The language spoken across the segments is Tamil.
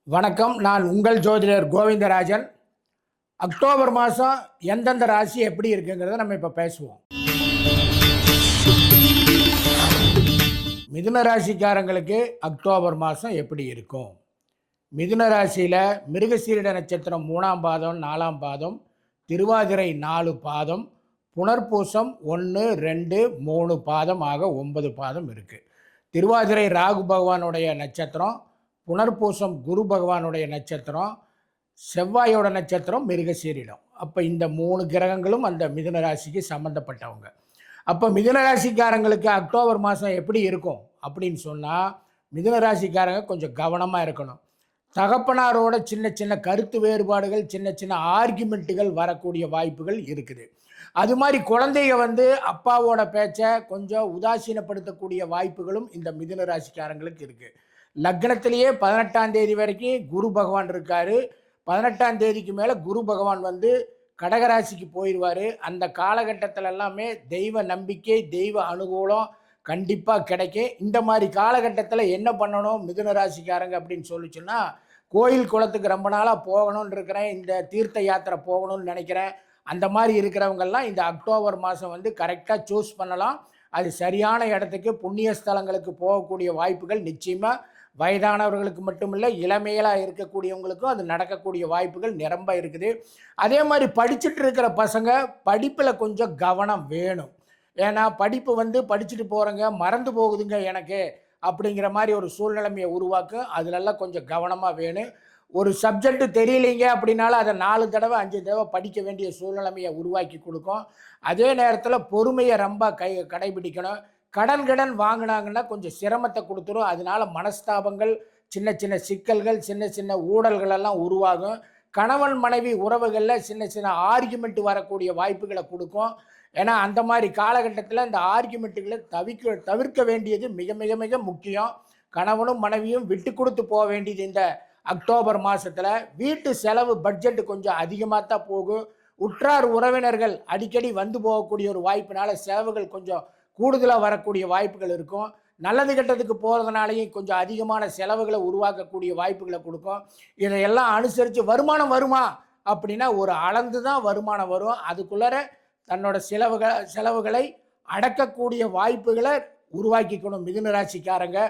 வணக்கம். நான் உங்கள் ஜோதிடர் கோவிந்தராஜன். அக்டோபர் மாதம் எந்தெந்த ராசி எப்படி இருக்குங்கிறத நம்ம இப்போ பேசுவோம். மிதுன ராசிக்காரங்களுக்கு அக்டோபர் மாதம் எப்படி இருக்கும்? மிதுன ராசியில் மிருகசீரிட நட்சத்திரம் 3ஆம் பாதம் 4ஆம் பாதம், திருவாதிரை 4 பாதம், புனர்பூசம் 1 2 3 பாதம் ஆக 9 பாதம் இருக்குது. திருவாதிரை ராகு பகவானுடைய நட்சத்திரம், புனர்பூசம் குரு பகவானுடைய நட்சத்திரம், செவ்வாயோட நட்சத்திரம் மிருகசீரிடம். அப்போ இந்த 3 கிரகங்களும் அந்த மிதுன ராசிக்கு சம்மந்தப்பட்டவங்க. அப்போ மிதுன ராசிக்காரங்களுக்கு அக்டோபர் மாதம் எப்படி இருக்கும் அப்படின்னு சொன்னால், மிதுன ராசிக்காரங்க கொஞ்சம் கவனமாக இருக்கணும். தகப்பனாரோட சின்ன சின்ன கருத்து வேறுபாடுகள், சின்ன சின்ன ஆர்கியூமெண்ட்டுகள் வரக்கூடிய வாய்ப்புகள் இருக்குது. அது மாதிரி குழந்தைங்க அப்பாவோட பேச்சை கொஞ்சம் உதாசீனப்படுத்தக்கூடிய வாய்ப்புகளும் இந்த மிதுன ராசிக்காரங்களுக்கு இருக்குது. லக்னத்திலேயே 18ஆம் தேதி வரைக்கும் குரு பகவான் இருக்கார். 18ஆம் தேதிக்கு மேலே குரு பகவான் கடகராசிக்கு போயிடுவார். அந்த காலகட்டத்தில் எல்லாமே தெய்வ நம்பிக்கை, தெய்வ அனுகூலம் கண்டிப்பாக கிடைக்கும். இந்த மாதிரி காலகட்டத்தில் என்ன பண்ணணும் மிதுன ராசிக்காரங்க அப்படின்னு சொல்லிச்சுன்னா, கோயில் குளத்துக்கு ரொம்ப நாளாக போகணும்னு இருக்கிறேன், இந்த தீர்த்த யாத்திரை போகணும்னு நினைக்கிறேன், அந்த மாதிரி இருக்கிறவங்கெல்லாம் இந்த அக்டோபர் மாதம் கரெக்டாக சூஸ் பண்ணலாம். அது சரியான இடத்துக்கு புண்ணிய ஸ்தலங்களுக்கு போகக்கூடிய வாய்ப்புகள் நிச்சயமாக வயதானவர்களுக்கு மட்டும் இல்லை, இளமையிலாக இருக்கக்கூடியவங்களுக்கும் அது நடக்கக்கூடிய வாய்ப்புகள் நிரம்ப இருக்குது. அதே மாதிரி படிச்சுட்டு இருக்கிற பசங்க படிப்பில் கொஞ்சம் கவனம் வேணும். ஏன்னா படிப்பு படிச்சுட்டு போகிறேங்க மறந்து போகுதுங்க எனக்கு அப்படிங்கிற மாதிரி ஒரு சூழ்நிலைமையை உருவாக்கும். அதிலெல்லாம் கொஞ்சம் கவனமாக வேணும். ஒரு சப்ஜெக்ட் தெரியலைங்க அப்படின்னாலும் அதை 4 தடவை 5 தடவை படிக்க வேண்டிய சூழ்நிலைமையை உருவாக்கி கொடுக்கும். அதே நேரத்தில் பொறுமையை ரொம்ப கடைபிடிக்கணும். கடன் வாங்கினாங்கன்னா கொஞ்சம் சிரமத்தை கொடுத்துரும். அதனால மனஸ்தாபங்கள், சின்ன சின்ன சிக்கல்கள், சின்ன சின்ன ஊழல்கள் எல்லாம் உருவாகும். கணவன் மனைவி உறவுகளில் சின்ன சின்ன ஆர்கியூமெண்ட் வரக்கூடிய வாய்ப்புகளை கொடுக்கும். ஏன்னா அந்த மாதிரி காலகட்டத்தில் இந்த ஆர்கியூமெண்ட்டுகளை தவிர்க்க வேண்டியது மிக மிக மிக முக்கியம். கணவனும் மனைவியும் விட்டு கொடுத்து போக வேண்டியது இந்த அக்டோபர் மாதத்தில். வீட்டு செலவு பட்ஜெட்டு கொஞ்சம் அதிகமாக தான் போகும். உற்றார் உறவினர்கள் அடிக்கடி வந்து போகக்கூடிய ஒரு வாய்ப்பினால செலவுகள் கொஞ்சம் கூடுதலாக வரக்கூடிய வாய்ப்புகள் இருக்கும். நல்லது கெட்டதுக்கு போகிறதுனாலையும் கொஞ்சம் அதிகமான செலவுகளை உருவாக்கக்கூடிய வாய்ப்புகளை கொடுக்கும். இதையெல்லாம் அனுசரித்து வருமானம் வருமா அப்படின்னா ஒரு அளந்து தான் வருமானம் வரும். அதுக்குள்ளார தன்னோட செலவுகளை அடக்கக்கூடிய வாய்ப்புகளை உருவாக்கிக்கணும் மிதுன ராசிக்காரங்க.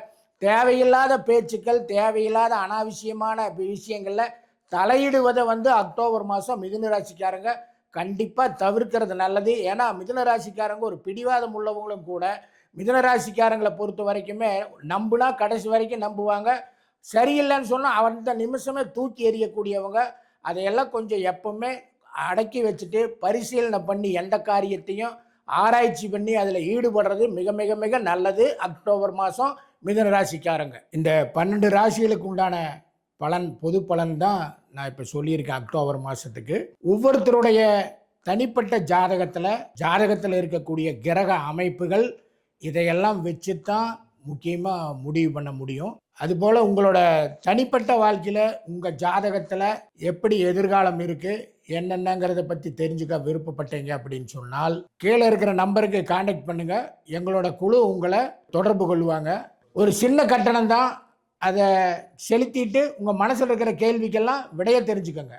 தேவையில்லாத பேச்சுக்கள், தேவையில்லாத அனாவசியமான விஷயங்களில் தலையிடுவதை அக்டோபர் மாதம் மிதுன ராசிக்காரங்க கண்டிப்பாக தவிர்க்கிறது நல்லது. ஏன்னா மிதுன ராசிக்காரங்க ஒரு பிடிவாதம் உள்ளவங்களும் கூட. மிதுன ராசிக்காரங்களை பொறுத்த வரைக்குமே நம்புனா கடைசி வரைக்கும் நம்புவாங்க. சரியில்லைன்னு சொன்னால் அந்த நிமிஷமே தூக்கி எறியக்கூடியவங்க. அதையெல்லாம் கொஞ்சம் எப்பவுமே அடக்கி வச்சுட்டு பரிசீலனை பண்ணி எந்த காரியத்தையும் ஆராய்ச்சி பண்ணி அதில் ஈடுபடுறது மிக மிக மிக நல்லது. அக்டோபர் மாதம் மிதுன ராசிக்காரங்க இந்த 12 ராசிகளுக்கு உண்டான பலன், பொது பலன் தான் நான் இப்போ சொல்லியிருக்கேன். அக்டோபர் மாதத்துக்கு ஒவ்வொருத்தருடைய தனிப்பட்ட ஜாதகத்தில் இருக்கக்கூடிய கிரக அமைப்புகள் இதையெல்லாம் வச்சு தான் முக்கியமாக முடிவு பண்ண முடியும். அதுபோல் உங்களோட தனிப்பட்ட வாழ்க்கையில் உங்கள் ஜாதகத்தில் எப்படி எதிர்காலம் இருக்குது என்னென்னங்கிறத பற்றி தெரிஞ்சுக்க விருப்பப்பட்டீங்க அப்படின்னு சொன்னால் கீழே இருக்கிற நம்பருக்கு கான்டாக்ட் பண்ணுங்கள். எங்களோட குழு உங்களை தொடர்பு கொள்வாங்க. ஒரு சின்ன கட்டணம் தான், அதை செலுத்திட்டு உங்கள் மனசில் இருக்கிற கேள்விக்கெல்லாம் விடைய தெரிஞ்சுக்கோங்க.